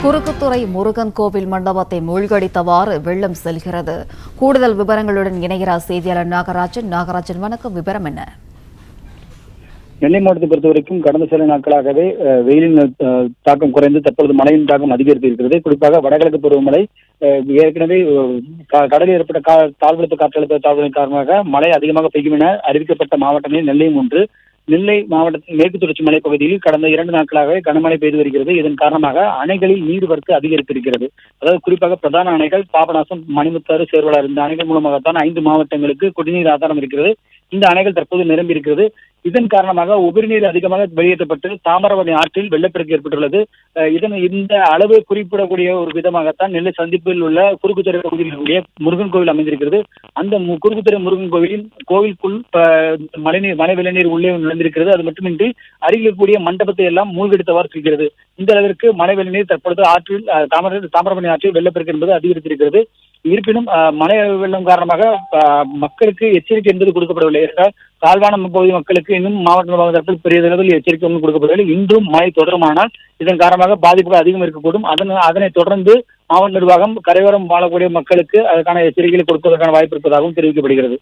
குறுக்குத்துறை முருகன் கோவில் மண்டபத்தை மூழ்கடித்தவாறு வெள்ளம் செல்கிறது. கூடுதல் விவரங்களுடன் இணைகிறார் செய்தியாளர் நாகராஜன். வணக்கம், விவரம் என்ன? நெல்லை மாவட்டத்தை பொறுத்தவரைக்கும் கடந்த சில நாட்களாகவே வெயிலின் தாக்கம் குறைந்து தற்பொழுது மழையின் தாக்கம் அதிகரித்து இருக்கிறது. குறிப்பாக வடகிழக்கு பருவமழை ஏற்கனவே கடலில் ஏற்பட்ட தாழ்வழுத்த காற்றழுத்த தாழ்வுகளின் காரணமாக மழை அதிகமாக பெய்யும் என அறிவிக்கப்பட்ட மாவட்டங்களில் நெல்லையும் ஒன்று. நெல்லை மாவட்டத்தின் மேற்கு தொடர்ச்சி மலை பகுதியில் கடந்த 2 நாட்களாகவே கனமழை பெய்து வருகிறது. இதன் காரணமாக அணைகளில் நீர்வரத்து அதிகரித்திருக்கிறது. அதாவது குறிப்பாக பிரதான அணைகள் பாபநாசம், மணிமுத்தாறு, சேர்வலாறு இந்த அணைகள் மூலமாகத்தான் 5 மாவட்டங்களுக்கு குடிநீர் ஆதாரம் இருக்கிறது. இந்த அணைகள் தற்போது நிரம்பி இருக்கிறது. இதன் காரணமாக உபரிநீர் அதிகமாக வெளியேற்றப்பட்டு தாமிரபரணி ஆற்றில் வெள்ளப்பெருக்கு ஏற்பட்டுள்ளது. இந்த அளவு குறிப்பிடக்கூடிய ஒரு விதமாகத்தான் நெல்லை சந்திப்பில் உள்ள குறுக்குத்துறை பகுதியில் உள்ள முருகன் கோவில் அமைந்திருக்கிறது. அந்த குறுக்குத்துறை முருகன் கோவிலுக்குள் மழை வெள்ளநீர் உள்ளே நுழைந்திருக்கிறது. அது மட்டுமின்றி அருகில் இருக்கக்கூடிய மண்டபத்தை எல்லாம் மூழ்கடித்தவாறு செல்கிறது. இந்த அளவிற்கு மழை வெள்ளநீர் தற்பொழுது ஆற்றில் தாமிரபரணி ஆற்றில் வெள்ளப்பெருக்கு என்பது அதிகரித்திருக்கிறது. இருப்பினும் மழை வெள்ளம் காரணமாக மக்களுக்கு எச்சரிக்கை என்பது கொடுக்கப்படவில்லை. தாழ்வான பகுதி மக்களுக்கு இன்னும் மாவட்ட நிர்வாக தரப்பில் பெரிய அளவில் எச்சரிக்கை ஒன்றும் கொடுக்கப்படவில்லை. இன்றும் மழை தொடருமானால் இதன் காரணமாக பாதிப்புகள் அதிகம் இருக்கக்கூடும். அதனைத் தொடர்ந்து மாவட்ட நிர்வாகம் கரையோரம் வாழக்கூடிய மக்களுக்கு அதற்கான எச்சரிக்கைகளை கொடுப்பதற்கான வாய்ப்பு இருப்பதாகவும் தெரிவிக்கப்படுகிறது.